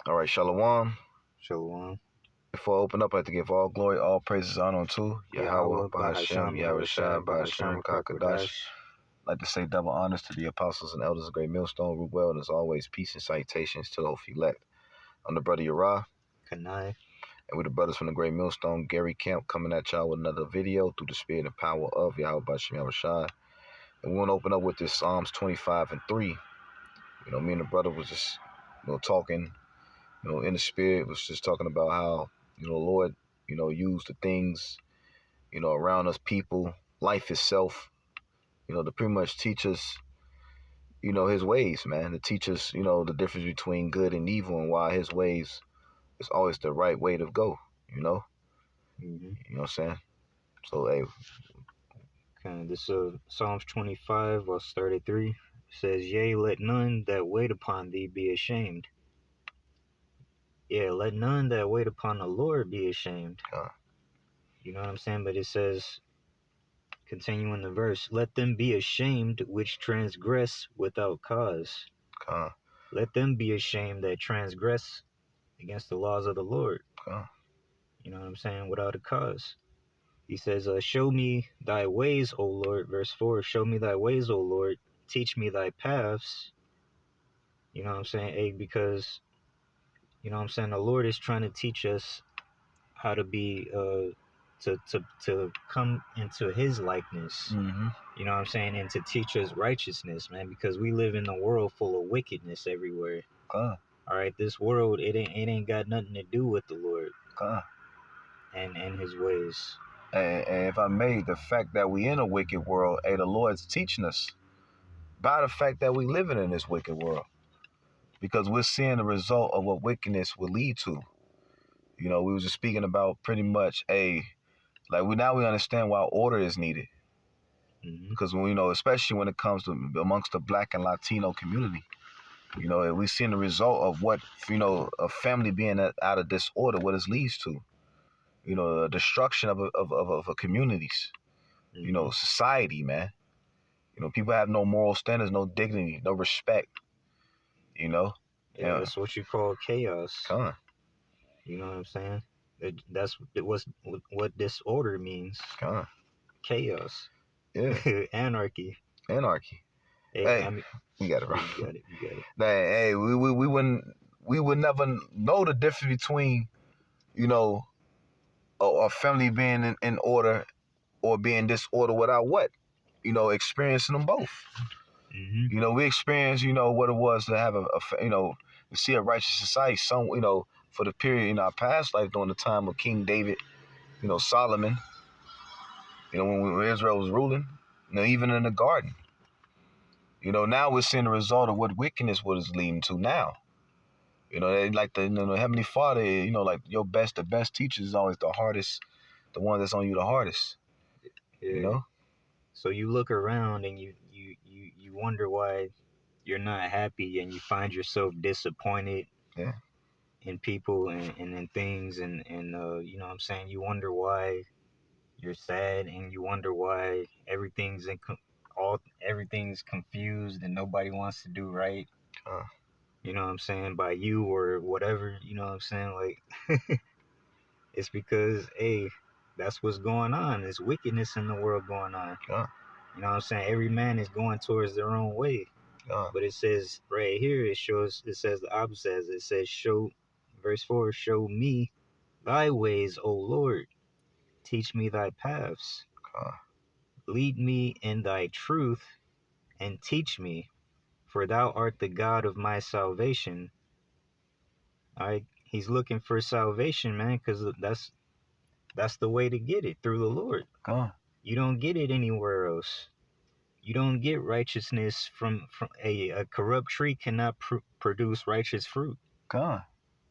All right, Shalom. Shalom. Before I open up, I'd like to give all glory, all praises, honor unto Yahweh, Yahweh, Bahashem, Bahasham, Yahushua, Yahushai, Bahashem, Bahasham, Kakadash. Rakakadash. I'd like to say double honors to the apostles and elders of Great Millstone, root well, and as always, peace and salutations to the Holy elect. I'm the brother Yara, Kanai. and we're the brothers from the Great Millstone, Gary Camp, coming at y'all with another video through the spirit and power of Yahweh, Bahashem, Yahushua. And we want to open up with this Psalms 25 and 3. Me and the brother was just, talking, in the spirit, was just talking about how, Lord, used the things, around us, people, life itself, to pretty much teach us, his ways, man, to teach us, the difference between good and evil and why his ways is always the right way to go, you know what I'm saying? So, hey, Okay, this Psalms 25, verse 33. It says, Yea, let none that wait upon thee be ashamed. Yeah, let none that wait upon the Lord be ashamed. You know what I'm saying? But it says, continuing the verse, let them be ashamed which transgress without cause. Let them be ashamed that transgress against the laws of the Lord. You know what I'm saying? Without a cause. He says, show me thy ways, O Lord. Verse 4, show me thy ways, O Lord. Teach me thy paths. You know what I'm saying? Hey, because, you know what I'm saying? The Lord is trying to teach us how to be, to come into his likeness. mm-hmm. You know what I'm saying? And to teach us righteousness, man, because we live in a world full of wickedness everywhere. All right, this world, it ain't got nothing to do with the Lord and his ways. And if I may, the fact that we in a wicked world, hey, the Lord's teaching us by the fact that we living in this wicked world, because we're seeing the result of what wickedness will lead to. We was just speaking about pretty much we understand why order is needed. Mm-hmm. Because especially when it comes to amongst the Black and Latino community, we seeing the result of what a family being out of disorder, what it leads to, the destruction of a communities, Mm-hmm. society, man. People have no moral standards, no dignity, no respect. Yeah, that's what you call chaos. Come on. You know what I'm saying? That's what disorder means. Come on. Chaos. Yeah. Anarchy. Hey, I mean, you got it, bro. you got it. Hey, we would never know the difference between, a family being in order or being disorder without what? Experiencing them both. Mm-hmm. We experienced, what it was to have to see a righteous society. Some, for the period in our past life during the time of King David, Solomon, when Israel was ruling, even in the garden. Now we're seeing the result of what wickedness was leading to now. They like the Heavenly Father, like the best teacher is always the hardest, the one that's on you the hardest. Yeah. So you look around and you wonder why you're not happy, and you find yourself disappointed in people and in things, and you know what I'm saying? You wonder why you're sad, and you wonder why everything's everything's confused and nobody wants to do right. You know what I'm saying? By you or whatever, you know what I'm saying? Like, it's because, hey, that's what's going on. There's wickedness in the world going on. You know what I'm saying? Every man is going towards their own way. But it says right here, it says the opposite. It says, verse 4, show me thy ways, O Lord. Teach me thy paths. Lead me in thy truth and teach me, for thou art the God of my salvation. All right, he's looking for salvation, man, because that's the way to get it, through the Lord. You don't get it anywhere else. You don't get righteousness from a corrupt tree cannot produce righteous fruit.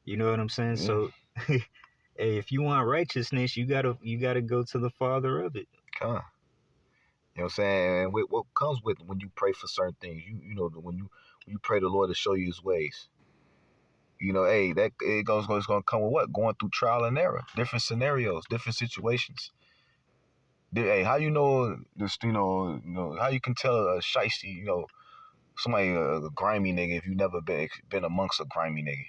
You know what I'm saying? Yeah. So, hey, if you want righteousness, you gotta go to the Father of it. You know what I'm saying? And what comes with when you pray for certain things, when you pray the Lord to show you his ways, hey, that it's gonna come with what? Going through trial and error, different scenarios, different situations. Hey, how this? How you can tell a shiesty, somebody a grimy nigga if you never been amongst a grimy nigga.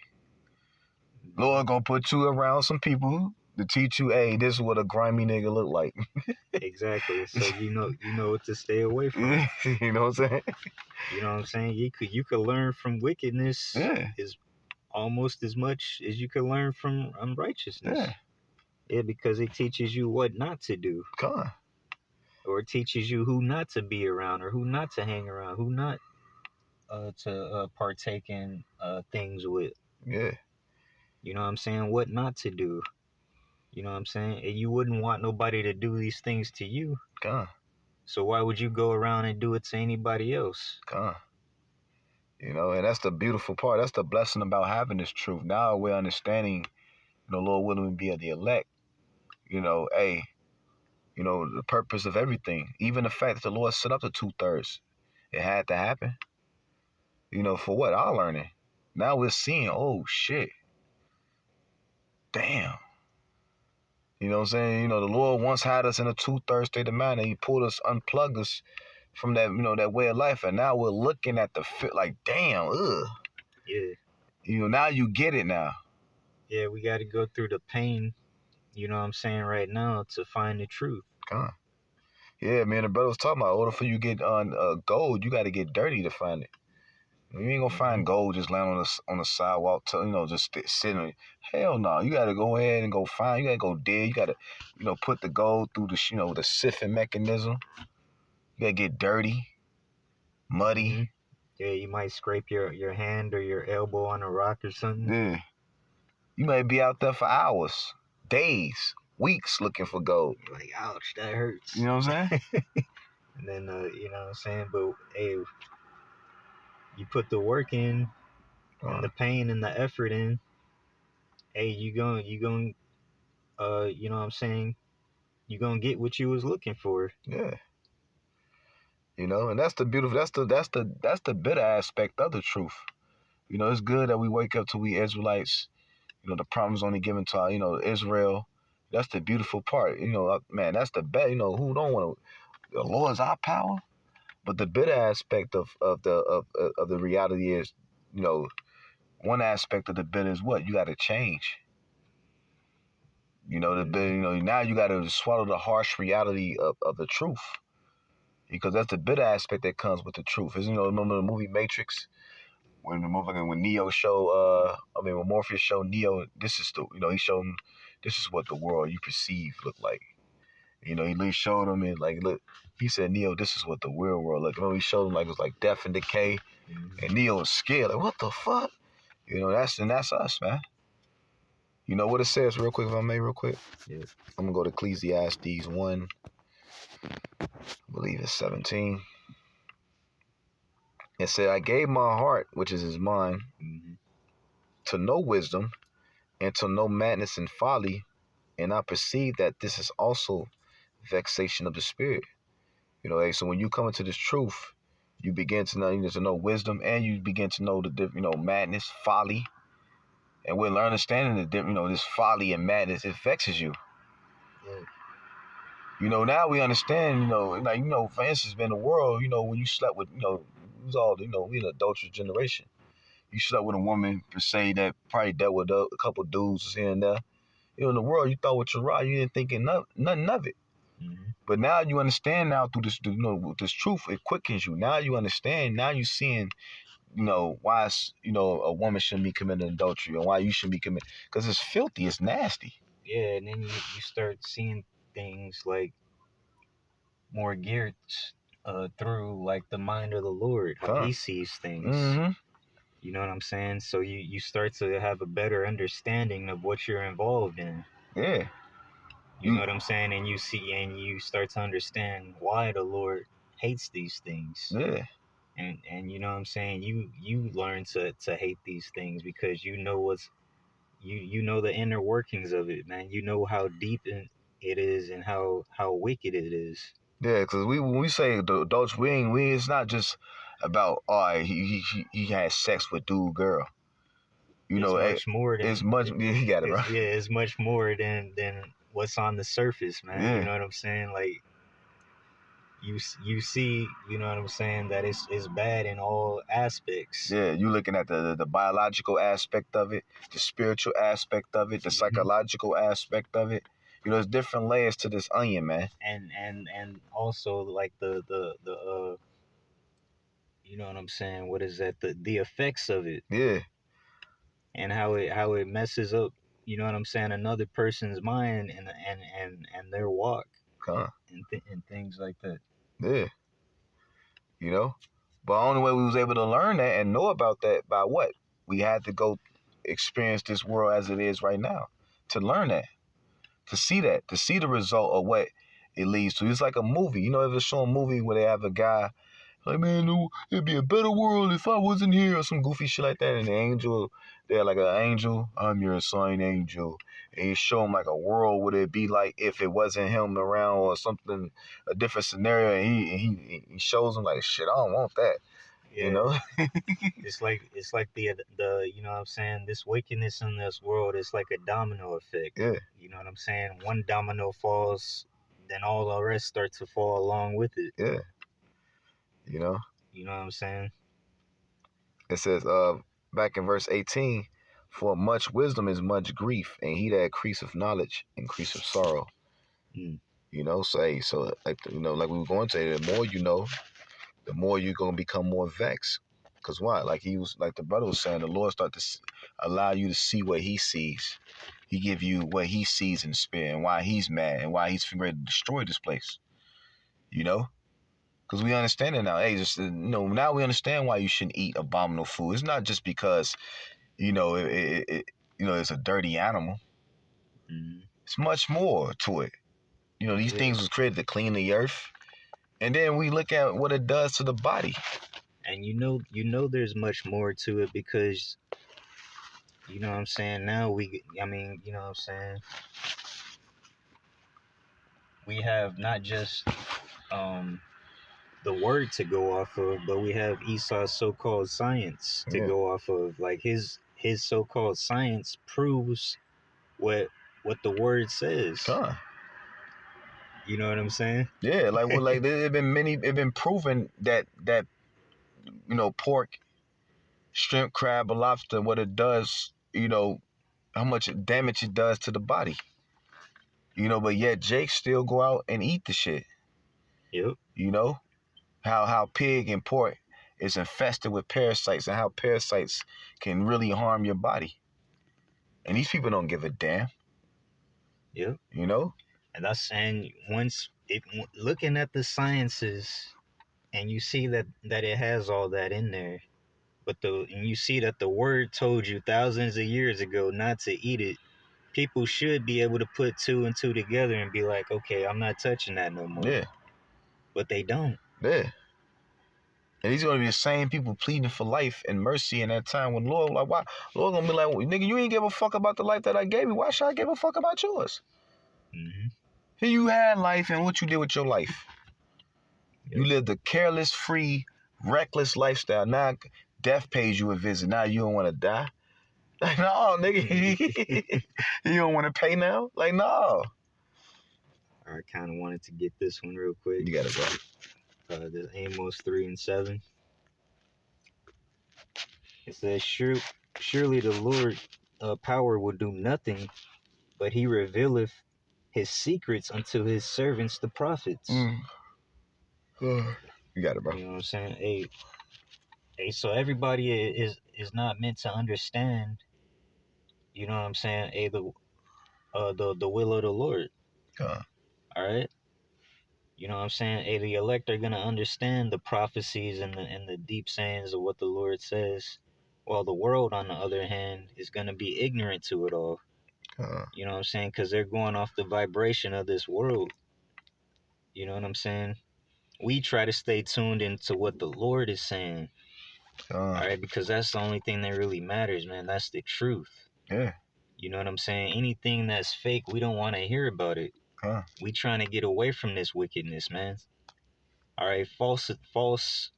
Lord gonna put you around some people to teach you, hey, this is what a grimy nigga look like. Exactly. So you know what to stay away from. You know what I'm saying? You know what I'm saying? You could learn from wickedness Yeah. is almost as much as you could learn from unrighteousness. Yeah. Yeah, because it teaches you what not to do. Come on. Or it teaches you who not to be around, or who not to hang around, who not to partake in things with. Yeah. You know what I'm saying? What not to do. You know what I'm saying? And you wouldn't want nobody to do these things to you. Come on. So why would you go around and do it to anybody else? Come on. You know, and that's the beautiful part. That's the blessing about having this truth. Now we're understanding, Lord willing, we be of the elect. Hey, the purpose of everything. Even the fact that the Lord set up the 2/3. It had to happen. For what? Our learning. Now we're seeing, oh shit. Damn. You know what I'm saying? The Lord once had us in a 2/3 state of mind, and He pulled us, unplugged us from that, that way of life, and now we're looking at the fit like, damn, ugh. Yeah. Now you get it now. Yeah, we got to go through the pain, you know what I'm saying, right now to find the truth. God. Yeah, man, the brother was talking about, in order for you to get on gold, you got to get dirty to find it. You ain't gonna find gold just laying on the sidewalk, just sitting. Hell no, you gotta go ahead and go find. You gotta go dig. You gotta, put the gold through the, the sifting mechanism. You gotta get dirty, muddy. Mm-hmm. Yeah, you might scrape your hand or your elbow on a rock or something. Yeah, you might be out there for hours, days, weeks looking for gold. You're like, ouch, that hurts. You know what I'm saying? And then, you know what I'm saying? But hey, you put the work in, and the pain and the effort in. Hey, you going, you know what I'm saying? You gonna get what you was looking for. Yeah. And that's the beautiful. That's the bitter aspect of the truth. It's good that we wake up to we Israelites. The promise only given to our, Israel. That's the beautiful part. Man, that's the best. Who don't want to? The Lord's our power. But the bitter aspect of the reality is, one aspect of the bitter is what you got to change. Now you got to swallow the harsh reality of the truth, because that's the bitter aspect that comes with the truth. Is remember the movie Matrix? When Neo when Morpheus showed Neo, this is he showed him, this is what the world you perceive look like. He showed him and like, look, he said, Neo, this is what the real world look. He showed him like it was like death and decay, and Neo was scared, like, what the fuck? That's us, man. You know what it says, real quick, if I may, real quick? Yeah. I'm gonna go to Ecclesiastes 1, I believe it's 17. It said, I gave my heart, which is his mind, to know wisdom and to know madness and folly, and I perceive that this is also vexation of the spirit. So when you come into this truth, you begin to know, wisdom, and you begin to know the madness, folly, and we're understanding the different, this folly and madness, it vexes you. Yeah. Now we understand, for instance, in the world, when you slept with, it was all, we an adulterous generation. You slept with a woman, per se, that probably dealt with a couple dudes here and there. In the world, you thought with your rod, you didn't think nothing of it. Mm-hmm. But now you understand now through this, this truth, it quickens you. Now you understand. Now you seeing, why a woman shouldn't be committing adultery, and why you shouldn't be committing, because it's filthy, it's nasty. Yeah, and then you start seeing things like more geared through like the mind of the Lord, how He sees things. Mm-hmm. You know what I'm saying? So you start to have a better understanding of what you're involved in. Yeah. You know what I'm saying? And you start to understand why the Lord hates these things. Yeah. And you know what I'm saying? You learn to hate these things because you know you know the inner workings of it, man. You know how deep it is and how wicked it is. Yeah, because when we say the adultery, it's not just about he had sex with dude girl. Much more than it's much. You got it, bro. Yeah, it's much more than what's on the surface, man. Yeah. You know what I'm saying? Like you see, you know what I'm saying, that it's bad in all aspects. Yeah, you looking at the biological aspect of it, the spiritual aspect of it, the psychological aspect of it. You know, there's different layers to this onion, man. And also like the you know what I'm saying, what is that, the effects of it. Yeah. And how it messes up, you know what I'm saying, another person's mind and their walk. And things like that. Yeah. You know? But the only way we was able to learn that and know about that by what? We had to go experience this world as it is right now to learn that, to see the result of what it leads to. It's like a movie. You know, ever show a movie where they have a guy like, man, it'd be a better world if I wasn't here, or some goofy shit like that. And the angel, they're like an angel, I'm your assigned angel. And you show him like a world, would it be like if it wasn't him around or something, a different scenario. And he shows him like, shit, I don't want that. Yeah. You know? it's like the you know what I'm saying, this wickedness in this world is like a domino effect. Yeah. You know what I'm saying? One domino falls, then all the rest start to fall along with it. Yeah. You know what I'm saying? It says, back in verse 18, for much wisdom is much grief, and he that increaseth knowledge increaseth sorrow. You know, so like, you know, like we were going to say, the more you know, the more you're gonna become more vexed. Cause why? Like the brother was saying, the Lord start to allow you to see what He sees. He give you what He sees in the spirit, and why He's mad, and why He's ready to destroy this place. You know. Because we understand it now. Hey, just, you know, now we understand why you shouldn't eat abominable food. It's not just because, you know, it's a dirty animal. It's much more to it. You know, these things was created to clean the earth. And then we look at what it does to the body. And you know there's much more to it, because, you know what I'm saying, now you know what I'm saying, we have not just the word to go off of, but we have Esau's so-called science to go off of. Like his so-called science proves what the word says. You know what I'm saying? Yeah, like it been proven that you know, pork, shrimp, crab, or lobster, what it does, you know, how much damage it does to the body. You know, but yet Jake still go out and eat the shit. Yep. You know, how pig and pork is infested with parasites, and how parasites can really harm your body. And these people don't give a damn. Yep. You know? And that's saying, looking at the sciences, and you see that it has all that in there, and you see that the word told you thousands of years ago not to eat it, people should be able to put two and two together and be like, okay, I'm not touching that no more. Yeah. But they don't. Yeah. And these are gonna be the same people pleading for life and mercy in that time when Lord, like, why? Lord gonna be like, nigga, you ain't give a fuck about the life that I gave you. Why should I give a fuck about yours? Here you had life, and what you did with your life. Yep. You lived a careless, free, reckless lifestyle. Now death pays you a visit. Now you don't want to die. Like, no, nigga. You don't want to pay now? Like, no. I kind of wanted to get this one real quick. You got it, bro. This Amos 3:7. It says, surely the Lord power will do nothing, but he revealeth his secrets unto his servants, the prophets. You got it, bro. You know what I'm saying? Hey, so everybody is not meant to understand, you know what I'm saying, the will of the Lord. All right? You know what I'm saying? The elect are gonna understand the prophecies and the deep sayings of what the Lord says, while the world, on the other hand, is gonna be ignorant to it all. You know what I'm saying? Because they're going off the vibration of this world. You know what I'm saying? We try to stay tuned into what the Lord is saying. All right, because that's the only thing that really matters, man. That's the truth. Yeah. You know what I'm saying? Anything that's fake, we don't want to hear about it. We trying to get away from this wickedness, man. All right, falsehoods,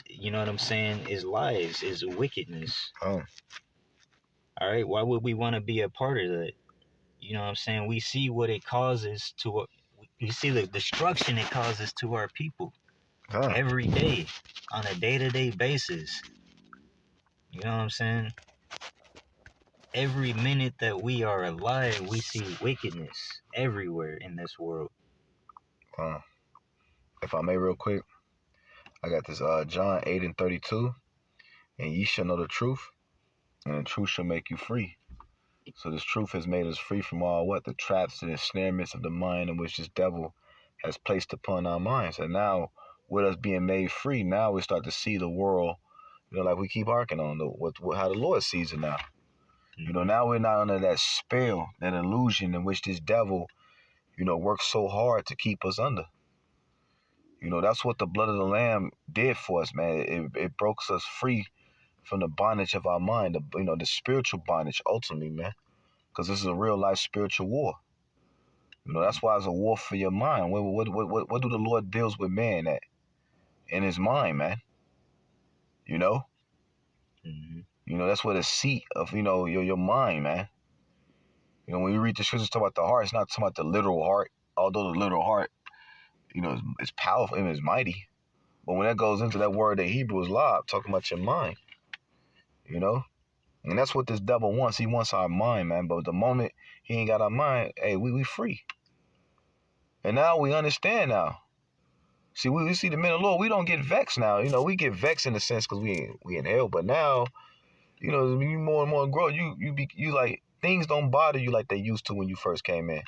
you know what I'm saying, is lies, is wickedness. All right, why would we want to be a part of that? You know what I'm saying? We see what it causes to You see the destruction it causes to our people Huh. every day, on a day-to-day basis. You know what I'm saying? Every minute that we are alive, we see wickedness everywhere in this world. If I may, real quick, I got this John 8:32, and ye shall know the truth, and the truth shall make you free. So this truth has made us free from all what? The traps and ensnarements of the mind in which this devil has placed upon our minds. And now, with us being made free, now we start to see the world, like we keep harking on, how the Lord sees it now. Now we're not under that spell, that illusion in which this devil, works so hard to keep us under. That's what the blood of the Lamb did for us, man. It broke us free from the bondage of our mind, the spiritual bondage, ultimately, man. Because this is a real life spiritual war. That's why it's a war for your mind. What do the Lord deals with man at? In his mind, man. That's where the seat of, your mind, man. When you read the scriptures talk about the heart, it's not talking about the literal heart, although the literal heart, is powerful and is mighty. But when that goes into that word that Hebrew is lob, talking about your mind, and that's what this devil wants. He wants our mind, man. But the moment he ain't got our mind, hey, we free. And now we understand now. See, we see the men of the Lord, we don't get vexed now. We get vexed in a sense because we in hell. But now, you more and more grow, you like, things don't bother you like they used to when you first came in.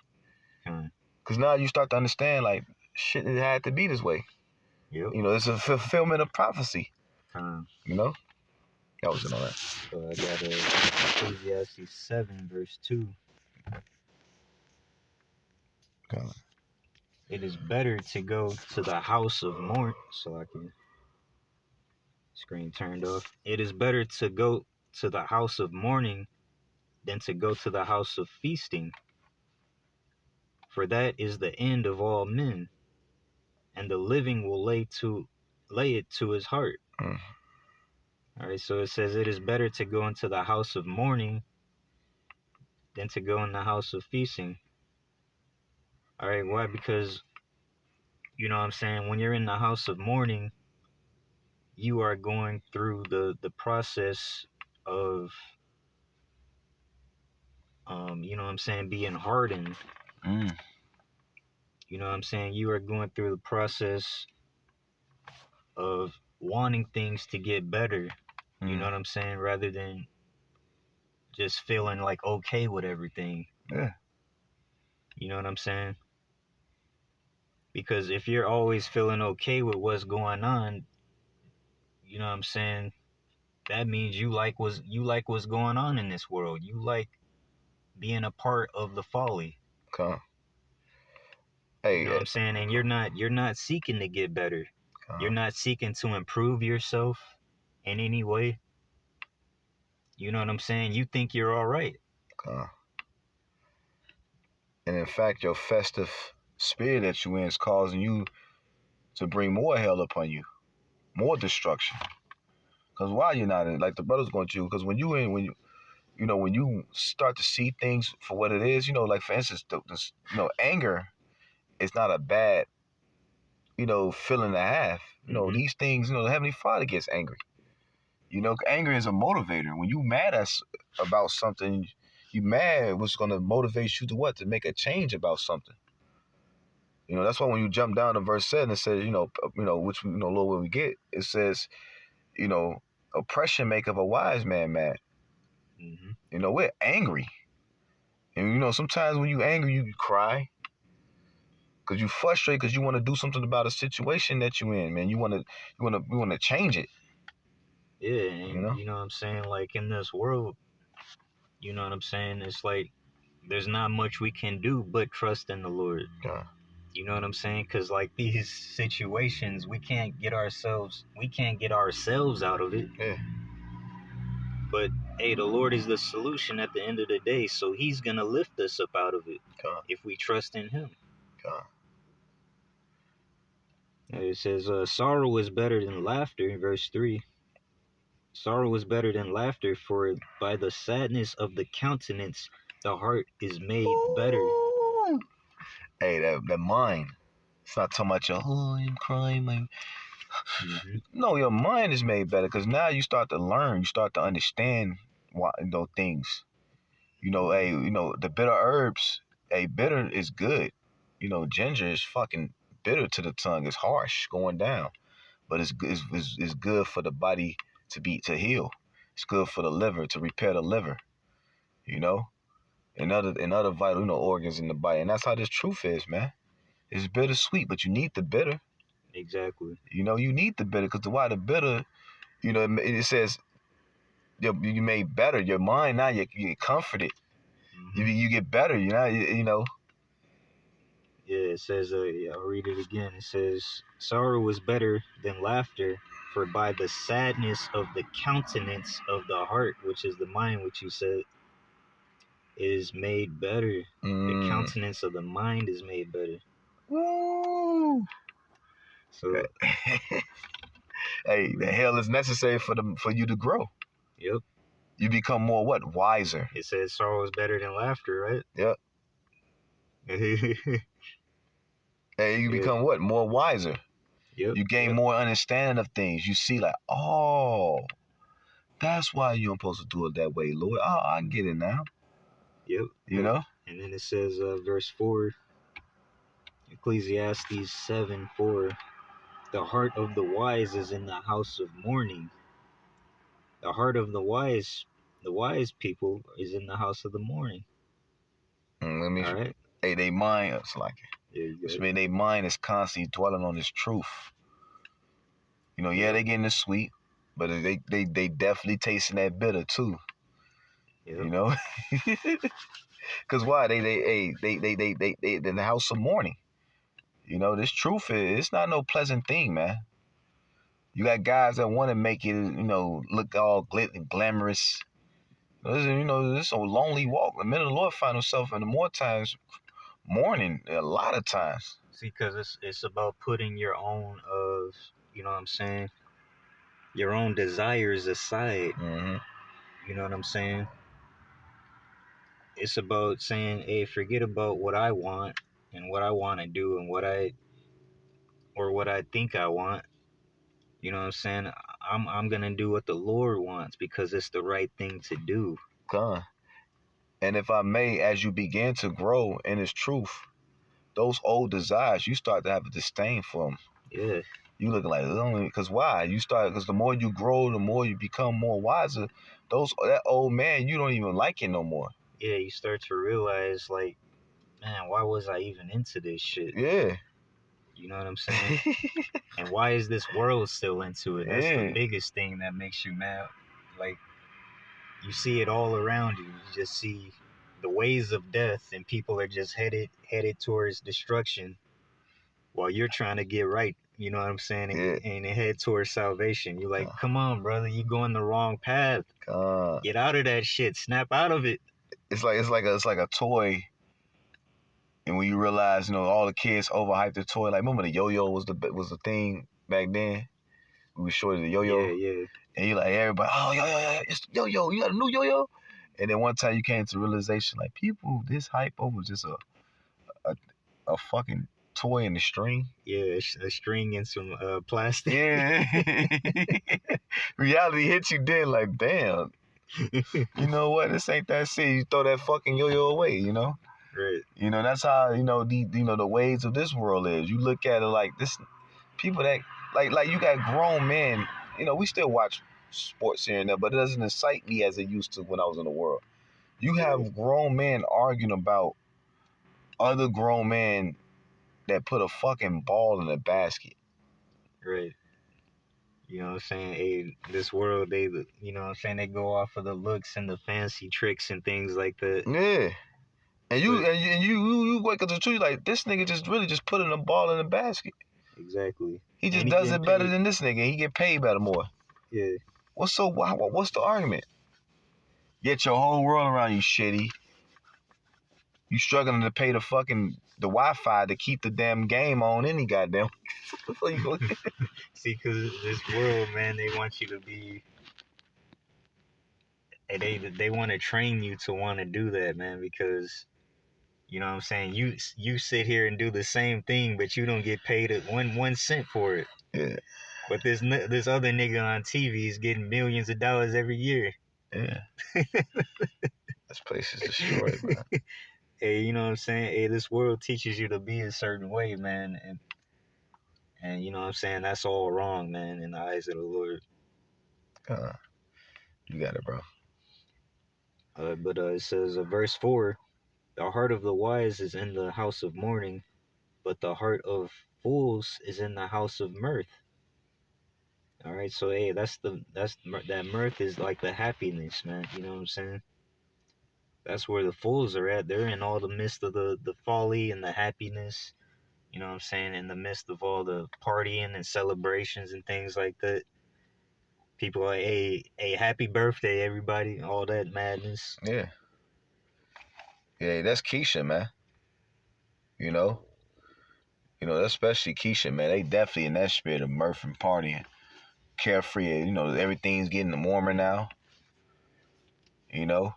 Because now you start to understand, like, shit, it had to be this way. Yep. It's a fulfillment of prophecy. That was it on that. So I got Ecclesiastes 7, verse 2. It is better to go to the house of mourning. So I can screen turned off. It is better to go to the house of mourning than to go to the house of feasting. For that is the end of all men, and the living will lay it to his heart. All right, so it says it is better to go into the house of mourning than to go in the house of feasting. All right, why? Because, you know what I'm saying, when you're in the house of mourning, you are going through the process of, you know what I'm saying, being hardened. You know what I'm saying? You are going through the process of wanting things to get better. You know what I'm saying? Rather than just feeling like okay with everything. Yeah. You know what I'm saying? Because if you're always feeling okay with what's going on, you know what I'm saying, that means you like what's going on in this world. You like being a part of the folly. Okay. Hey, you know what I'm saying? And you're not seeking to get better. You're not seeking to improve yourself in any way. You know what I'm saying? You think you're all right. And in fact, your festive spirit that you in is causing you to bring more hell upon you, more destruction. Because why you're not in, like the brother's going to you, because when you start to see things for what it is, like for instance, anger is not a bad, feeling to have. These things, the Heavenly Father gets angry. Anger is a motivator. When you mad about something, you mad, what's going to motivate you to what? To make a change about something. That's why when you jump down to verse 7, it says, which, Lord, when we get, it says, oppression make of a wise man mad. We're angry. And, sometimes when you angry, you cry. Because you frustrated because you want to do something about a situation that you in, man. You want to change it. Yeah, and you know what I'm saying? Like in this world, you know what I'm saying? It's like there's not much we can do but trust in the Lord. Yeah. You know what I'm saying? Because like these situations, we can't get ourselves out of it. Yeah. But hey, the Lord is the solution at the end of the day, so He's gonna lift us up out of it if we trust in Him. It says, sorrow is better than laughter, in verse 3. Sorrow is better than laughter, for by the sadness of the countenance the heart is made better. Hey, that mind. It's not talking about your, oh, I'm crying. No, your mind is made better because now you start to learn. You start to understand why, things. Hey, the bitter herbs. Hey, bitter is good. Ginger is fucking bitter to the tongue. It's harsh going down, but it's good for the body to heal. It's good for the liver to repair the liver. You know, and other vital organs in the body, and that's how this truth is, man. It's bittersweet, but you need the bitter. Exactly. You need the bitter because why the bitter? It says you made better. Your mind now you get comforted. You get better. Yeah, it says, I'll read it again. It says, sorrow is better than laughter, for by the sadness of the countenance of the heart, which is the mind, which you said, is made better. The countenance of the mind is made better. Woo! So, hey, the hell is necessary for you to grow. Yep. You become more what? Wiser. It says sorrow is better than laughter, right? Yep. Hey, you become what? More wiser. Yep. You gain more understanding of things. You see, like, oh, that's why you're supposed to do it that way, Lord. Oh, I get it now. Yep. And then it says, verse 4, Ecclesiastes 7:4, the heart of the wise is in the house of mourning. The heart of the wise people is in the house of the mourning. All right. Hey, they mind, it's like it. Which means they mind is constantly dwelling on this truth. They getting the sweet, but they definitely tasting that bitter too. Yep. Because why? They in the house of mourning. This truth it's not no pleasant thing, man. You got guys that want to make it, look all glamorous. This is a lonely walk. The minute the Lord find himself, and the more times mourning, a lot of times. See, because it's about putting your own you know what I'm saying, your own desires aside. Mm-hmm. You know what I'm saying? It's about saying, hey, forget about what I want and what I want to do and what I think I want. You know what I'm saying? I'm gonna do what the Lord wants because it's the right thing to do. God. And if I may, as you begin to grow in His truth, those old desires, you start to have a disdain for them. Yeah. You look like, because why? Because the more you grow, the more you become more wiser. That old man, you don't even like it no more. Yeah, you start to realize, like, man, why was I even into this shit? Yeah. You know what I'm saying? And why is this world still into it? That's the biggest thing that makes you mad. Like, you see it all around you. You just see the ways of death, and people are just headed towards destruction while you're trying to get right. You know what I'm saying? And head towards salvation. You're like, come on, brother, you going the wrong path. Get out of that shit. Snap out of it. It's like a toy. And when you realize, all the kids overhyped the toy, like remember the yo-yo was the thing back then. We were short of the yo-yo. Yeah. And you like everybody, oh yo, it's the yo-yo. You got a new yo-yo. And then one time you came to realization, like people, this hype over just a fucking toy and a string. Yeah, a string and some plastic. Yeah. Reality hits you then, like damn. You know what? This ain't that serious. You throw that fucking yo-yo away. Right. That's how the ways of this world is. You look at it like this, people that like you got grown men. We still watch sports here and there, but it doesn't excite me as it used to when I was in the world. You have grown men arguing about other grown men that put a fucking ball in a basket. Right. You know what I'm saying? Hey, this world, they go off of the looks and the fancy tricks and things like that. Yeah. And you wake up to the truth like this nigga just really just putting a ball in the basket. Exactly. He just does it better than this nigga. He get paid better more. Yeah. What's the argument? Get your whole world around you shitty. You struggling to pay the Wi-Fi to keep the damn game on any goddamn. See, because this world, man, they want you to be. They want to train you to want to do that, man, because You know what I'm saying? You sit here and do the same thing, but you don't get paid one cent for it. Yeah. But this other nigga on TV is getting millions of dollars every year. Yeah. This place is destroyed, man. Hey, you know what I'm saying? Hey, this world teaches you to be a certain way, man, and you know what I'm saying? That's all wrong, man, in the eyes of the Lord. You got it, bro. But it says, verse 4, the heart of the wise is in the house of mourning, but the heart of fools is in the house of mirth. All right, so hey, that mirth is like the happiness, man. You know what I'm saying? That's where the fools are at. They're in all the midst of the folly and the happiness. You know what I'm saying? In the midst of all the partying and celebrations and things like that. People are, hey, happy birthday, everybody. All that madness. Yeah. Yeah, that's Keisha, man. You know, especially Keisha, man. They definitely in that spirit of mirth and partying, carefree. You know, everything's getting warmer now. You know,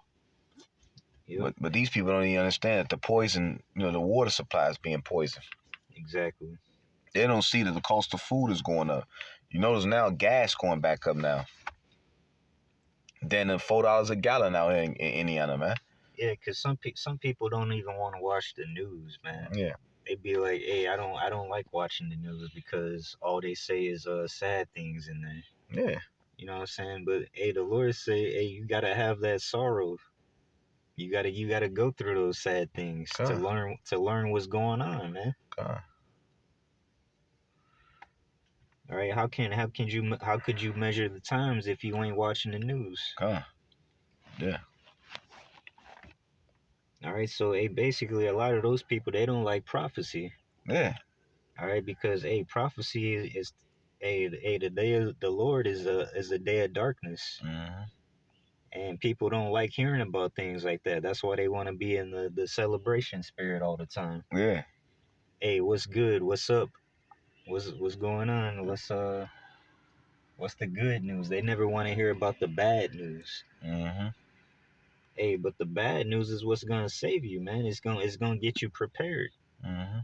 Yep. but these people don't even understand that the poison, the water supply is being poisoned. Exactly. They don't see that the cost of food is going up. You notice now gas going back up now. Then $4 a gallon out here in Indiana, man. Yeah, cause some people don't even want to watch the news, man. Yeah. They be like, hey, I don't like watching the news because all they say is sad things in there. Yeah. You know what I'm saying? But hey, the Lord say, hey, you gotta have that sorrow. You gotta go through those sad things to learn what's going on, man. All right, how could you measure the times if you ain't watching the news? Yeah. All right, so hey, basically a lot of those people, they don't like prophecy. Yeah. All right, because hey, prophecy is the day of the Lord is a day of darkness. Mm-hmm. And people don't like hearing about things like that. That's why they want to be in the celebration spirit all the time. Yeah. Hey, what's good? What's up? What's going on? What's the good news? They never want to hear about the bad news. Mm-hmm. Hey, but the bad news is what's gonna save you, man. It's gonna get you prepared. Mm-hmm.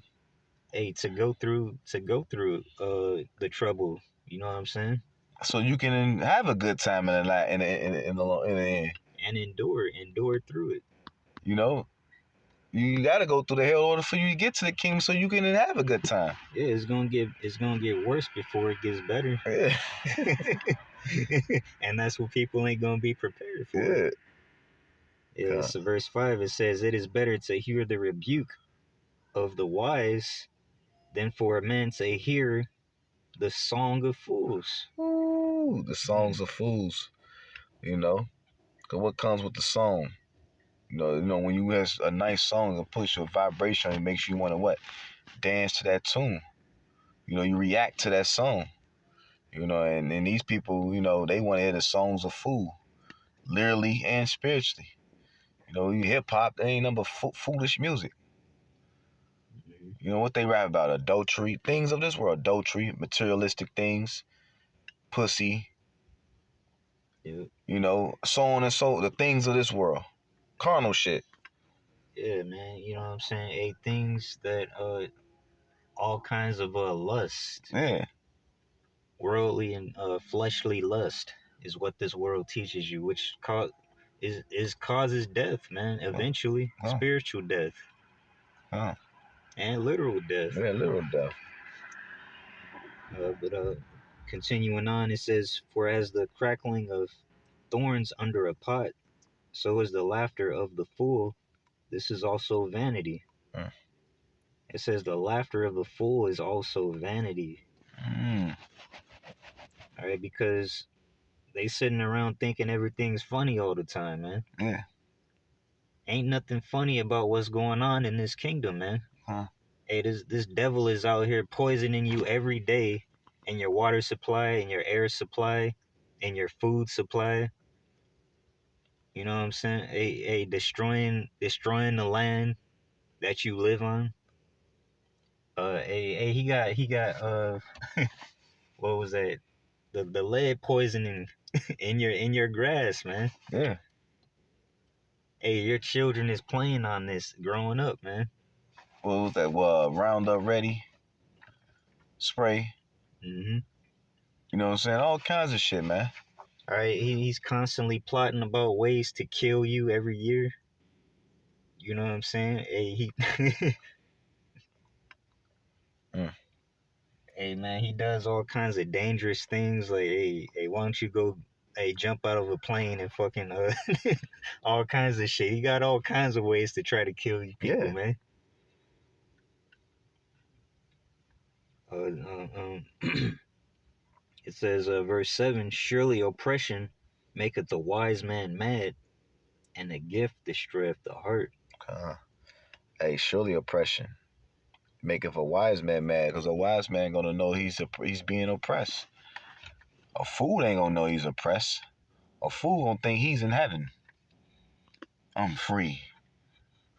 Hey, to go through the trouble. You know what I'm saying? So you can have a good time in the end. And endure through it. You know, you got to go through the hell order for you to get to the kingdom, so you can have a good time. Yeah, it's gonna get worse before it gets better. Yeah. And that's what people ain't gonna be prepared for. Yeah. Yeah. So verse 5, it says, "It is better to hear the rebuke of the wise than for a man to hear the song of fools." Ooh, the songs of fools. You know, cause what comes with the song? You know, when you have a nice song, it puts your vibration, it makes you want to what? Dance to that tune. You know, you react to that song. You know, and these people, they want to hear the songs of fool, literally and spiritually. You know, hip hop, they ain't number foolish music. You know what they rap about? Adultery, things of this world, adultery, materialistic things, pussy. Yep. You know, so on and so, the things of this world, carnal shit. Yeah, man. You know what I'm saying? Hey, things that all kinds of lust. Yeah. Worldly and fleshly lust is what this world teaches you, which causes death, man. Eventually, spiritual death. And literal death. Yeah, literal death. But continuing on, it says, "For as the crackling of thorns under a pot, so is the laughter of the fool. This is also vanity." It says the laughter of the fool is also vanity. All right, because they sitting around thinking everything's funny all the time, man. Yeah. Ain't nothing funny about what's going on in this kingdom, man. Hey, this devil is out here poisoning you every day, in your water supply, in your air supply, in your food supply. You know what I'm saying? Hey, destroying the land that you live on. He got what was that? The lead poisoning in your grass, man. Yeah. Hey, your children is playing on this growing up, man. What was that? Roundup Ready spray. Mm-hmm. You know what I'm saying? All kinds of shit, man. All right, he's constantly plotting about ways to kill you every year. You know what I'm saying? Hey, he. Hey man, he does all kinds of dangerous things. Like, hey, why don't you go, hey, jump out of a plane and fucking all kinds of shit. He got all kinds of ways to try to kill you people, Yeah. man. It says, verse 7: Surely oppression maketh the wise man mad, and the gift destroyeth the heart. Hey, surely oppression maketh a wise man mad, because a wise man gonna know he's being oppressed. A fool ain't gonna know he's oppressed. A fool gonna think he's in heaven. I'm free.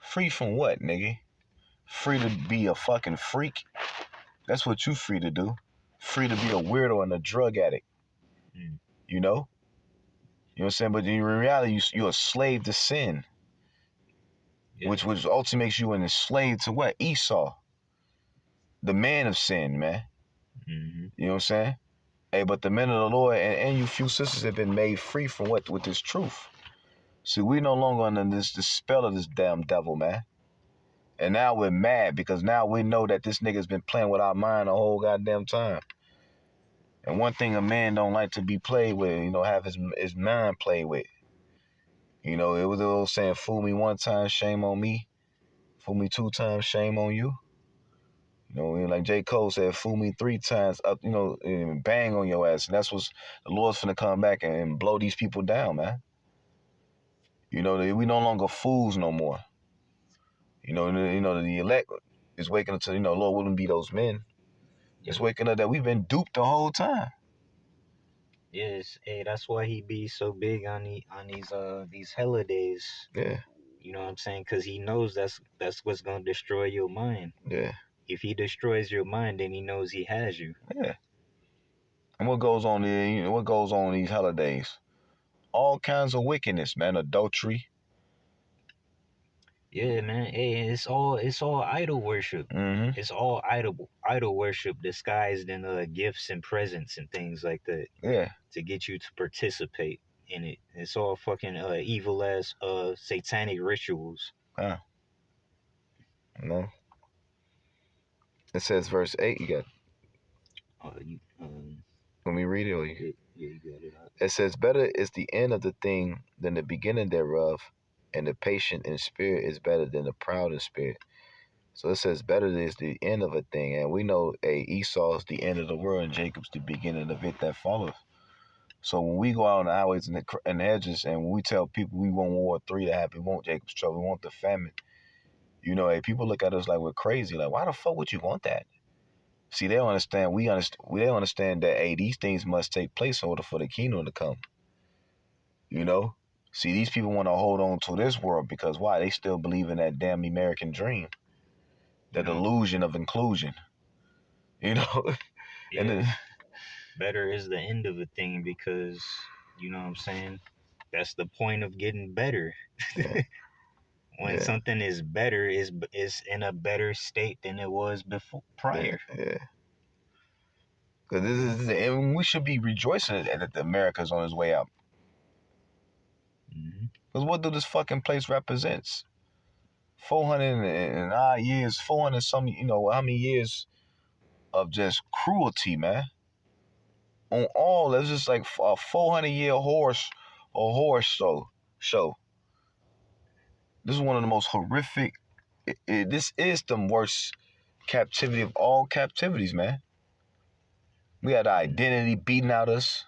Free from what, nigga? Free to be a fucking freak? That's what you free to do. Free to be a weirdo and a drug addict. Mm. You know? You know what I'm saying? But in reality, you're a slave to sin. Yeah. Which ultimately makes you an slave to what? Esau. The man of sin, man. Mm-hmm. You know what I'm saying? Hey, but the men of the Lord and you few sisters have been made free from what? With this truth. See, we no longer under this spell of this damn devil, man. And now we're mad because now we know that this nigga's been playing with our mind the whole goddamn time. And one thing a man don't like to be played with, you know, have his mind played with. You know, it was the old saying, fool me one time, shame on me. Fool me two times, shame on you. You know, like J. Cole said, fool me three times, up, you know, and bang on your ass. And that's what's the Lord's finna come back and blow these people down, man. You know, we no longer fools no more. You know, the elect is waking up to, you know, Lord wouldn't be those men. It's waking up that we've been duped the whole time. Yes, hey, that's why he be so big on these holidays. Yeah. You know what I'm saying? Because he knows that's what's gonna destroy your mind. Yeah. If he destroys your mind, then he knows he has you. Yeah. And what goes on there? You know, what goes on in these holidays? All kinds of wickedness, man. Adultery. Yeah, man. Hey, it's all idol worship. Mm-hmm. It's all idol worship disguised in gifts and presents and things like that. Yeah. To get you to participate in it. It's all fucking evil ass satanic rituals. No. It says verse 8. You got. Let me read it. Or you... Yeah, you got it. It says, better is the end of the thing than the beginning thereof, and the patient in spirit is better than the proud in spirit. So it says, better is the end of a thing. And we know Esau is the end of the world, and Jacob's the beginning of it that followeth. So when we go out on the highways and the hedges, and when we tell people we want World War III to happen, we want Jacob's trouble, we want the famine, you know, people look at us like we're crazy. Like, why the fuck would you want that? See, they don't understand. They don't understand that, these things must take place in order for the kingdom to come. You know? See, these people want to hold on to this world because why? They still believe in that damn American dream. That illusion of inclusion. You know? Yeah. And then, better is the end of a thing because, you know what I'm saying? That's the point of getting better. Yeah. When something is better, is in a better state than it was before prior. Yeah. Because and we should be rejoicing that America's on its way out. Because what do this fucking place represents? 400 and odd years, 400 some, you know, how many years of just cruelty, man. On all, that's just like a 400-year horse show. This is one of the most horrific. This is the worst captivity of all captivities, man. We had our identity beaten out of us.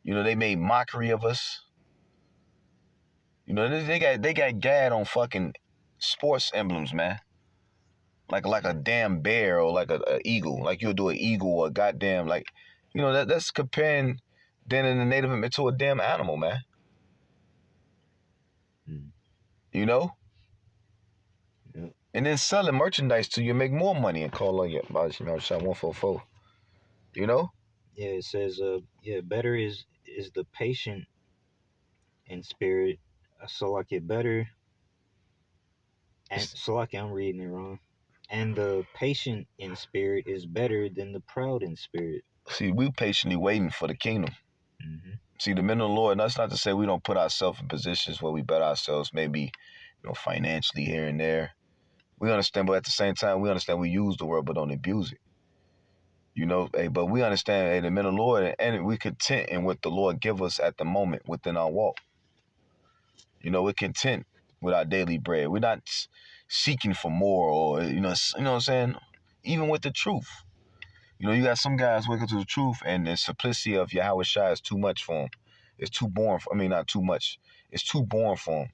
You know, they made mockery of us. You know, they got gad on fucking sports emblems, man. Like a damn bear or like a eagle. Like you'll do an eagle or a goddamn, like, you know, that's comparing then in the native to a damn animal, man. You know? Yeah. And then selling merchandise to you, make more money and call on your shot 144. You know? Yeah, it says better is the patient in spirit, So like it better, and so like I'm reading it wrong. And the patient in spirit is better than the proud in spirit. See, we patiently waiting for the kingdom. Mm-hmm. See, the men of the Lord, and that's not to say we don't put ourselves in positions where we better ourselves, maybe, financially here and there. We understand, but at the same time, we understand we use the word, but don't abuse it. Hey, but we understand, hey, the men of the Lord, and we content in what the Lord give us at the moment within our walk. We're content with our daily bread. We're not seeking for more, or what I'm saying. Even with the truth, you got some guys waking to the truth, and the simplicity of Yahweh Shai is too much for them. It's too boring. Not too much. It's too boring for them.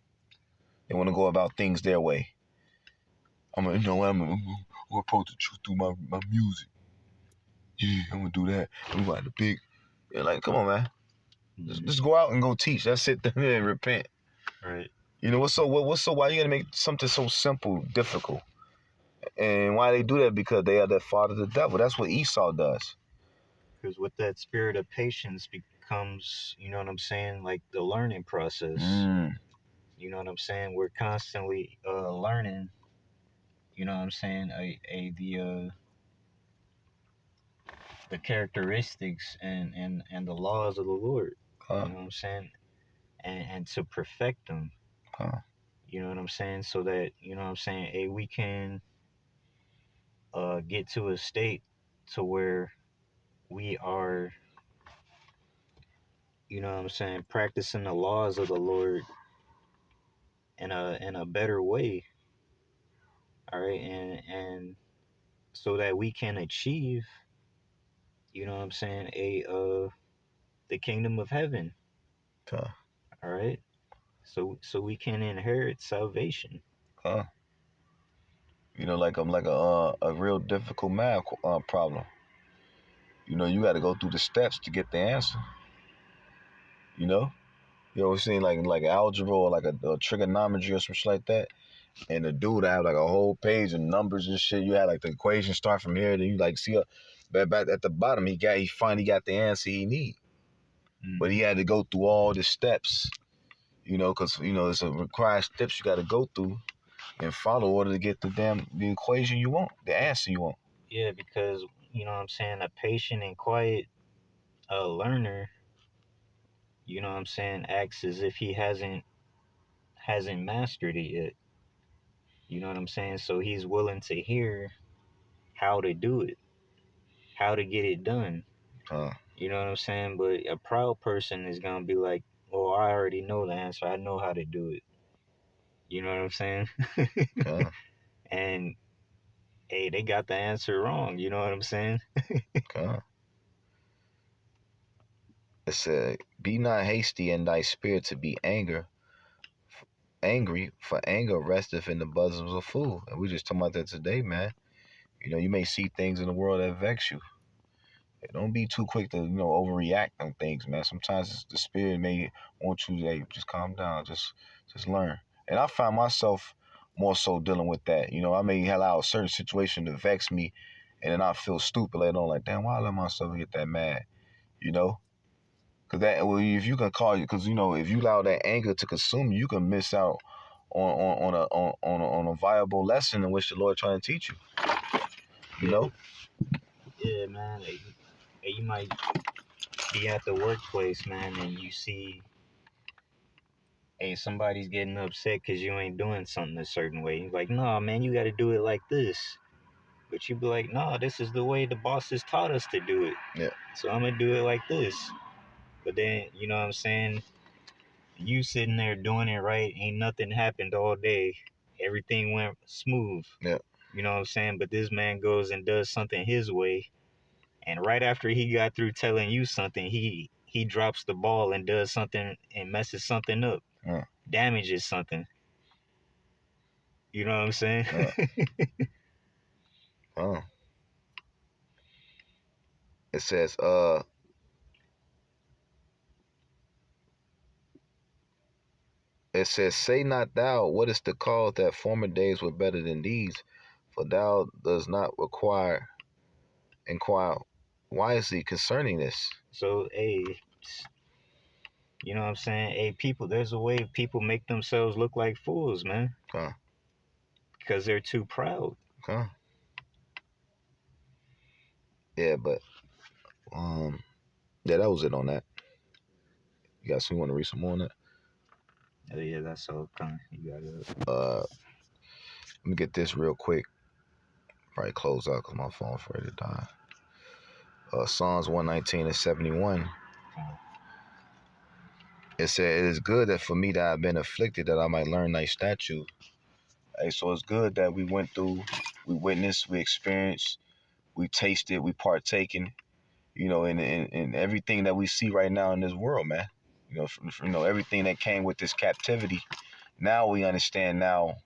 They want to go about things their way. I'm gonna approach the truth through my music. Yeah, I'm gonna do that. I'm going to big. Yeah, like, come on, man. Just go out and go teach. That's it. And repent. Right. What's so why you gonna make something so simple difficult? And why they do that? Because they are the father of the devil. That's what Esau does. Because with that spirit of patience becomes, you know what I'm saying, like the learning process. You know what I'm saying? We're constantly learning. You know what I'm saying? The characteristics and the laws of the Lord. You know what I'm saying? And to perfect them. You know what I'm saying? So that, you know what I'm saying, we can get to a state to where we are, you know what I'm saying, practicing the laws of the Lord in a better way. All right, and so that we can achieve, you know what I'm saying, the kingdom of heaven. All right. So we can inherit salvation. Like a real difficult math problem. You got to go through the steps to get the answer. You ever seen like algebra or like a trigonometry or something like that? And the dude had like a whole page of numbers and shit. You had like the equation start from here, then you like see back at the bottom. He finally got the answer he need, but he had to go through all the steps. Because it's a required steps you got to go through and follow in order to get the equation you want, the answer you want. Yeah, because you know what I'm saying, a patient and quiet learner, you know what I'm saying, acts as if he hasn't mastered it yet. You know what I'm saying? So he's willing to hear how to do it, how to get it done. You know what I'm saying? But a proud person is gonna be like, "Oh, I already know the answer. I know how to do it." You know what I'm saying? And hey, they got the answer wrong. You know what I'm saying? It said, "Be not hasty in thy spirit to be angry, for anger resteth in the bosoms of fool." And we just talking about that today, man. You may see things in the world that vex you. Don't be too quick to overreact on things, man. Sometimes the spirit may want you to, hey, just calm down, just learn. And I find myself more so dealing with that. I may allow a certain situation to vex me, and then I feel stupid later on, like, damn, why I let myself get that mad? Because if you can call you, because if you allow that anger to consume you, you can miss out on a viable lesson in which the Lord trying to teach you. Yeah, man. You might be at the workplace, man, and you see, hey, somebody's getting upset because you ain't doing something a certain way. You're like, no, man, you got to do it like this. But you be like, no, this is the way the bosses taught us to do it. Yeah. So I'm going to do it like this. But then, you know what I'm saying? You sitting there doing it right, ain't nothing happened all day. Everything went smooth. Yeah. You know what I'm saying? But this man goes and does something his way. And right after he got through telling you something, he drops the ball and does something and messes something up. Damages something. You know what I'm saying? It says, say not thou, what is the cause that former days were better than these? For thou does not inquire wisely concerning this. So, hey, You know what I'm saying? Hey, people, there's a way people make themselves look like fools, man. Because they're too proud. Yeah, but yeah, that was it on that. You guys want to read some more on that? Oh yeah, that's all kind. You got it. Let me get this real quick. Probably close out because my phone's ready to die. Psalms 119 and 71. It said, "It is good that for me that I have been afflicted, that I might learn thy statute." Hey, so it's good that we went through, we witnessed, we experienced, we tasted, we partaken, in everything that we see right now in this world, man. Everything that came with this captivity. Now we understand now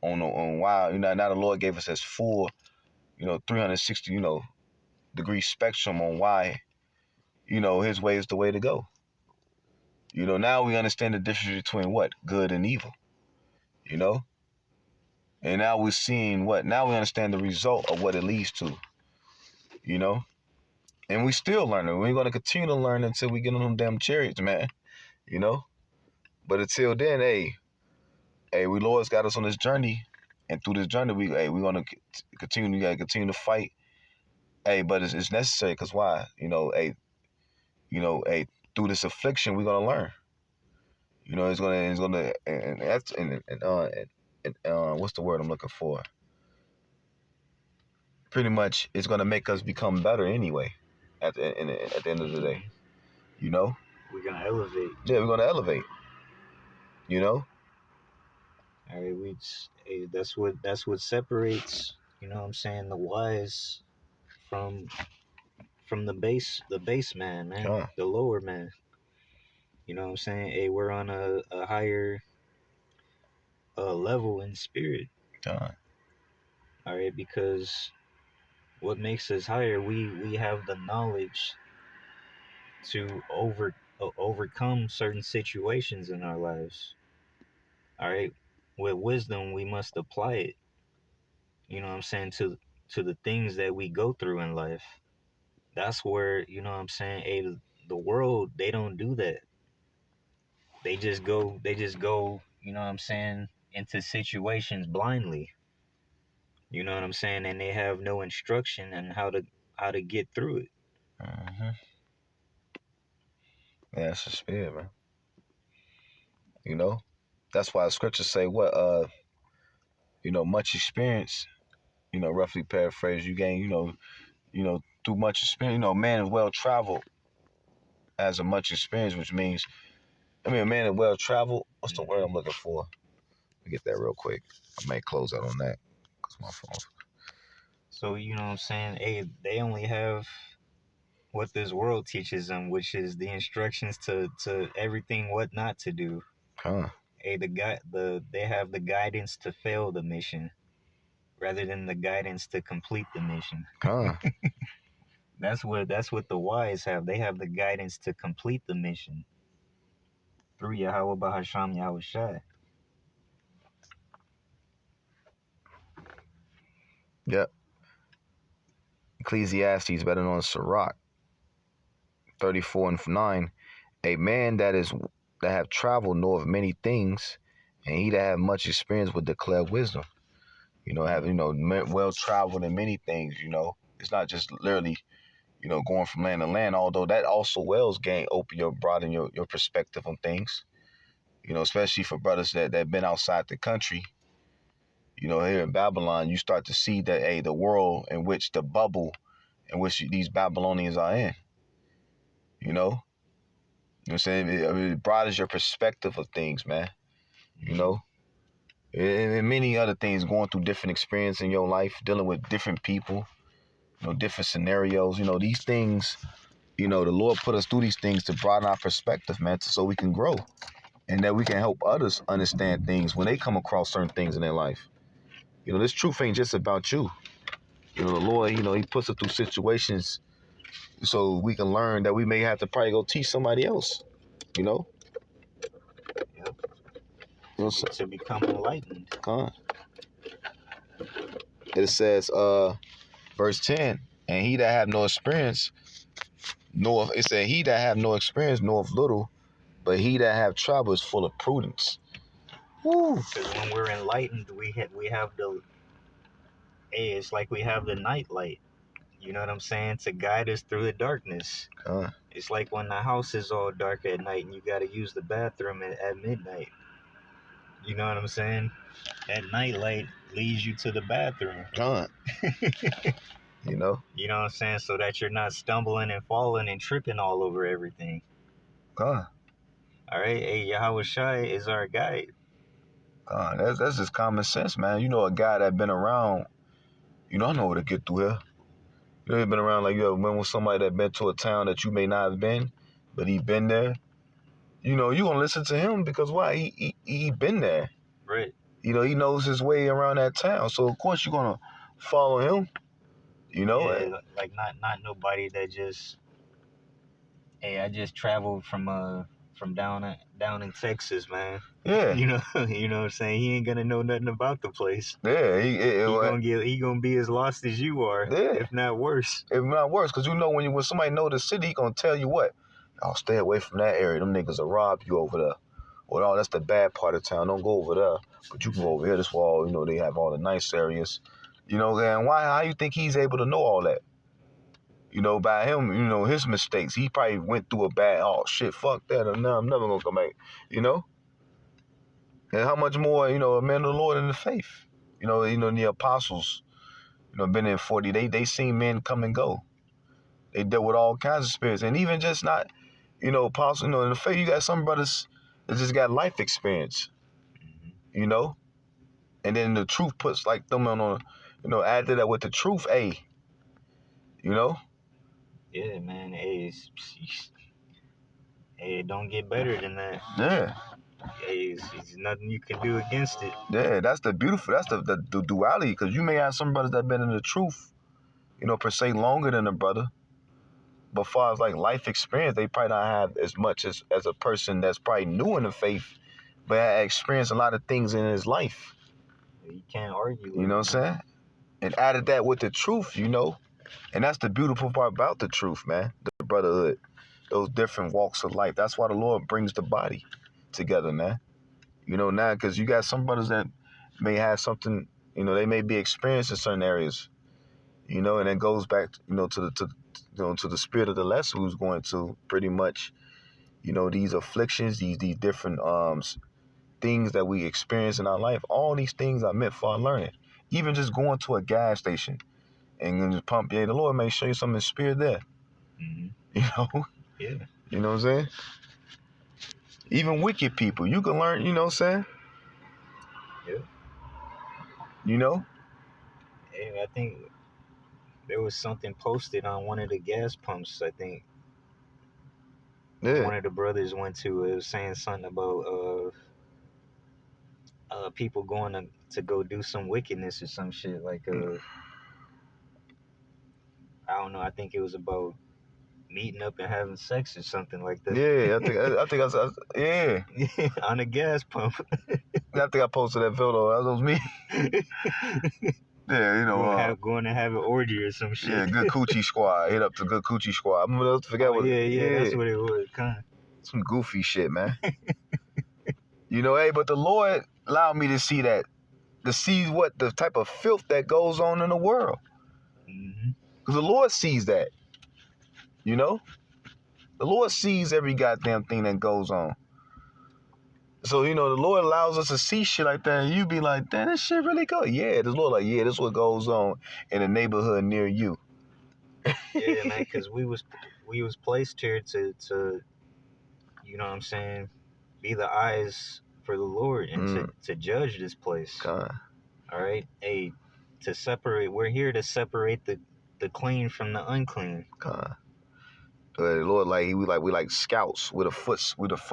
on why, now the Lord gave us this full, 360, degree spectrum on why, his way is the way to go. Now we understand the difference between what? Good and evil. And now we're seeing what? Now we understand the result of what it leads to. And we still learning. We're going to continue to learn until we get on them damn chariots, man. But until then, we Lord's got us on this journey. And through this journey, we're going to continue. We got to continue to fight. But it's necessary because why? Through this affliction, we're going to learn. It's gonna, and that's what's the word I'm looking for? Pretty much, it's gonna make us become better anyway. At the end of the day, we're gonna elevate. Yeah, we're gonna elevate. All right, that's what separates. You know what I'm saying? The wise from the base man, the lower man. You know what I'm saying? Hey, we're on a higher level in spirit. All right, because what makes us higher, we have the knowledge to overcome certain situations in our lives. All right, with wisdom, we must apply it. You know what I'm saying, to the things that we go through in life. That's where, you know what I'm saying, hey, the world, they don't do that. They just go, you know what I'm saying, into situations blindly. You know what I'm saying? And they have no instruction on how to get through it. Mm-hmm. Yeah, it's the spirit, man. That's why the scriptures say what, much experience, roughly paraphrase, you gain, through much experience, man is well traveled, has a much experience, which means, a man is well traveled. What's the word I'm looking for? Let me get that real quick. I may close out on that because my phone. So, you know what I'm saying? Hey, they only have what this world teaches them, which is the instructions to everything what not to do. Hey, they have the guidance to fail the mission rather than the guidance to complete the mission. That's what the wise have. They have the guidance to complete the mission through Yahweh Bahasham Yahweh Shai. Yep. Ecclesiastes, better known as Sirach, 34:9. A man that have traveled knoweth many things, and he that have much experience will declare wisdom. Well traveled in many things. It's not just literally, going from land to land. Although that also broaden your perspective on things. Especially for brothers that been outside the country. Here in Babylon, you start to see that the world in which the bubble in which these Babylonians are in. You know what I'm saying? It broadens your perspective of things, man. And many other things, going through different experience in your life, dealing with different people, different scenarios. These things, the Lord put us through these things to broaden our perspective, man, so we can grow. And that we can help others understand things when they come across certain things in their life. This truth ain't just about you. The Lord, he puts us through situations so we can learn that we may have to probably go teach somebody else. Yep. To become enlightened. It says, verse 10, and he that have no experience knoweth little, But he that have trouble is full of prudence. Woo. Because when we're enlightened, we have the, hey, it's like we have the night light. You know what I'm saying? To guide us through the darkness. It's like when the house is all dark at night and you got to use the bathroom at midnight. You know what I'm saying? That night light leads you to the bathroom. You know? You know what I'm saying? So that you're not stumbling and falling and tripping all over everything. All right? Hey, Yahweh Shai is our guide. That's just common sense, man. You know, a guy that been around, you don't know where to get through here. You ever been around, like, you ever been with somebody that been to a town that you may not have been, but he been there? You know, you gonna listen to him because why? He been there. Right. You know, he knows his way around that town. So of course you're gonna follow him. You know? Yeah, like not nobody that just, hey, I just traveled from down in Texas, man. Yeah. You know what I'm saying? He ain't gonna know nothing about the place. Yeah, he gonna be as lost as you are, if not worse. If not worse, because you know when somebody know the city, he gonna tell you what, oh, stay away from that area. Them niggas will rob you over there. Well, no, that's the bad part of town. Don't go over there, but you can go over here. This wall, you know, they have all the nice areas. You know, and how you think he's able to know all that? You know, by him, you know, his mistakes. He probably went through a bad, oh shit, fuck that, and now I'm never gonna come back. You know. And how much more, you know, a man of the Lord in the faith. You know, the apostles, you know, been in 40. They seen men come and go. They dealt with all kinds of spirits. And even just not, you know, apostles, you know, in the faith, you got some brothers that just got life experience. You know? And then the truth puts like them on, you know, add to that with the truth, you know? Yeah, man. Hey, it don't get better than that. Yeah. Hey, it's nothing you can do against it. Yeah, that's the duality, because you may have some brothers that been in the truth, you know, per se longer than a brother. But far as like life experience, they probably don't have as much as a person that's probably new in the faith, but had experienced a lot of things in his life. You can't argue with You know what I'm saying? And added that with the truth, you know? And that's the beautiful part about the truth, man. The brotherhood. Those different walks of life. That's why the Lord brings the body together, man. You know, now, because you got some brothers that may have something, you know, they may be experienced in certain areas, you know, and it goes back, you know, to the spirit of the lesson who's going to pretty much, you know, these afflictions, these different things that we experience in our life. All these things are meant for our learning. Even just going to a gas station and just pump, the Lord may show you something in spirit there. Mm-hmm. You know? Yeah. You know what I'm saying? Even wicked people, you can learn, you know what I'm saying? Yeah. You know? Hey, I think there was something posted on one of the gas pumps, I think. Yeah. One of the brothers went to, it was saying something about people going to go do some wickedness or some shit. Like, I don't know, I think it was about meeting up and having sex or something like that. Yeah, I think yeah. On a gas pump. I think I posted that photo. That was me. Yeah, you know. Going to have an orgy or some shit. Yeah, Good Coochie Squad. Hit up the Good Coochie Squad. I'm gonna forget what. Yeah, that's what it was. Kind of. Some goofy shit, man. You know, hey, but the Lord allowed me to see that, to see what the type of filth that goes on in the world. Because the Lord sees that. You know? The Lord sees every goddamn thing that goes on. So, you know, the Lord allows us to see shit like that, and you be like, damn, this shit really go. Yeah, the Lord like, yeah, this is what goes on in the neighborhood near you. Yeah, man, because we was placed here to, you know what I'm saying, be the eyes for the Lord and to judge this place. All right? Hey, to separate, we're here to separate the clean from the unclean. The Lord, like, we like scouts with a foot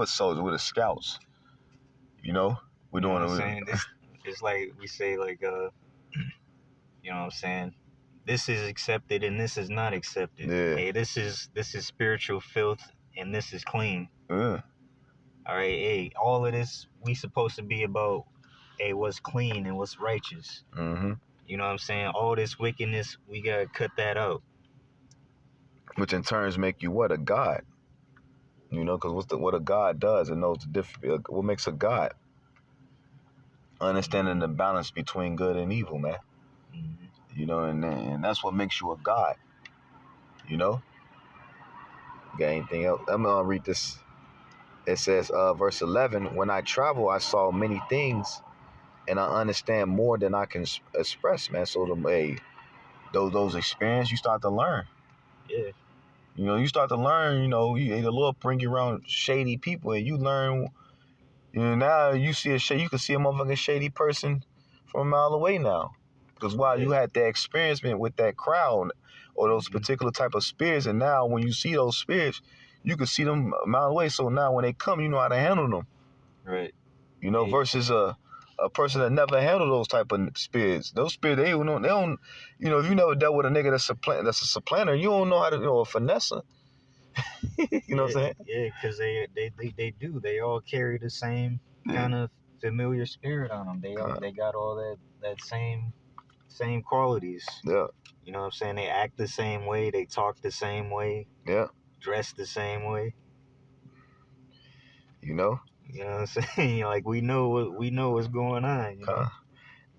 soldier, with the scouts. You know? We're doing what I'm saying? It's like we say, like, you know what I'm saying? This is accepted and this is not accepted. Yeah. Hey, this is spiritual filth and this is clean. Yeah. All right, hey, all of this, we supposed to be about, hey, what's clean and what's righteous. Mm-hmm. You know what I'm saying? All this wickedness, we gotta cut that out. Which in turns make you what? A god. You know, because what a God does, it knows the difference. What makes a God? Understanding the balance between good and evil, man. Mm-hmm. You know, and that's what makes you a God. You know? Got anything else? I'm going to read this. It says, verse 11, when I travel, I saw many things, and I understand more than I can express, man. So, those experiences, you start to learn. Yeah. You know, you start to learn, you know, the Lord bring you around shady people, and you learn, you know, now you see you can see a motherfucking shady person from a mile away now. Because while you had that experience with that crowd or those particular type of spirits, and now when you see those spirits, you can see them a mile away. So now when they come, you know how to handle them. Right. You know, versus a person that never handled those type of spirits. Those spirits, they don't, you know, if you never dealt with a nigga that's a supplanter, you don't know how to, you know, a finesser. You know what I'm saying? Yeah, because they do. They all carry the same kind of familiar spirit on them. They got all that same qualities. Yeah. You know what I'm saying? They act the same way. They talk the same way. Yeah. Dress the same way. You know? You know what I'm saying? Like we know what's going on. You know?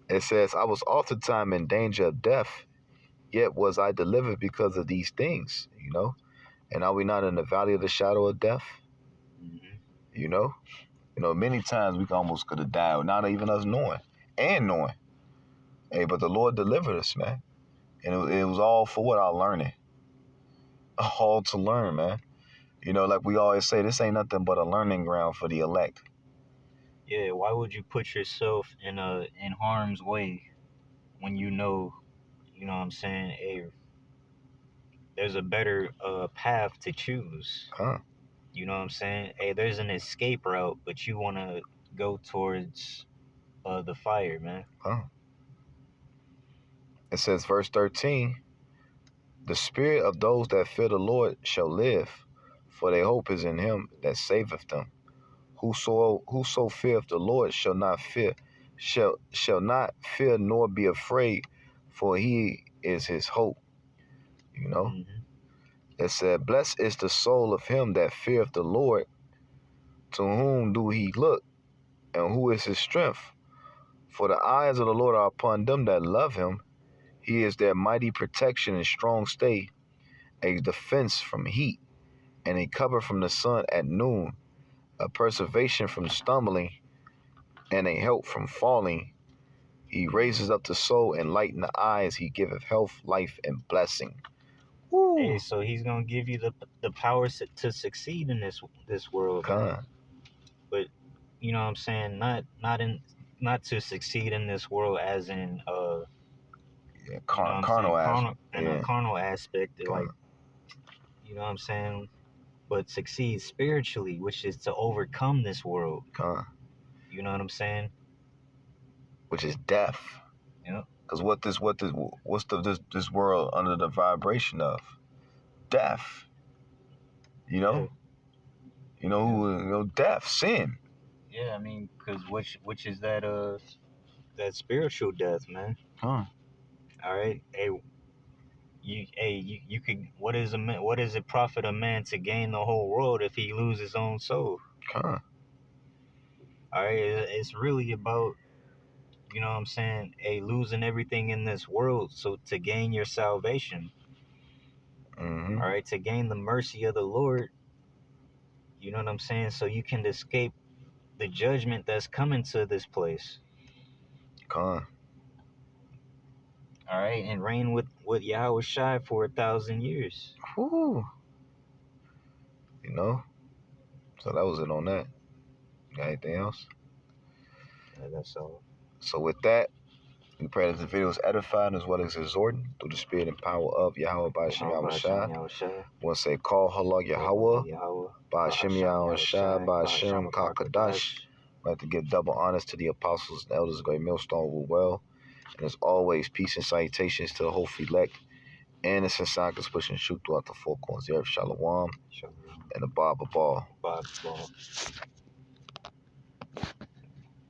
It says, I was oftentimes in danger of death, yet was I delivered because of these things, you know? And are we not in the valley of the shadow of death? Mm-hmm. You know? You know, many times we almost could have died, not even us knowing. Hey, but the Lord delivered us, man. And it was all for what? Our learning. All to learn, man. You know, like we always say, this ain't nothing but a learning ground for the elect. Yeah, why would you put yourself in harm's way when you know what I'm saying, there's a better path to choose. You know what I'm saying? Hey, there's an escape route, but you want to go towards the fire, man. It says, verse 13, the spirit of those that fear the Lord shall live, for their hope is in him that saveth them. Whoso feareth the Lord shall not fear nor be afraid, for he is his hope. You know? Mm-hmm. It said, blessed is the soul of him that feareth the Lord, to whom do he look, and who is his strength? For the eyes of the Lord are upon them that love him. He is their mighty protection and strong stay, a defense from heat, and a cover from the sun at noon, a preservation from stumbling, and a help from falling. He raises up the soul and lighten the eyes. He giveth health, life, and blessing. Woo. Hey, so he's gonna give you the power to succeed in this world, man. But you know what I'm saying, not to succeed in this world as in carnal aspect, like, you know what I'm saying, but succeed spiritually, which is to overcome this world. You know what I'm saying? Which is death. Yeah. Because what's this world under the vibration of? Death. You know? Yeah. Death, sin. Yeah, I mean, because which is that spiritual death, man. All right. Hey, you could. What does it profit a man to gain the whole world if he loses his own soul? All right. It's really about, you know what I'm saying, losing everything in this world, so to gain your salvation. Mm-hmm. All right, to gain the mercy of the Lord. You know what I'm saying? So you can escape the judgment that's coming to this place. All right, and reign with Yahweh Shai for 1,000 years. Woo. You know? So that was it on that. Got anything else? That's all. So with that, we pray that the video is edifying as well as exhorting through the spirit and power of Yahweh Ba'ashem Yahweh Shai. Want to say, call Halak Yahweh, Ba'ashem Yahweh Shai, Ba'ashem Kakadash. I'd like to give double honors to the apostles and elders of Great Millstone Will well. And as always, peace and salutations to the whole elect and the Sensakas pushing shoot throughout the four corners of Shalom and the Baba Ball.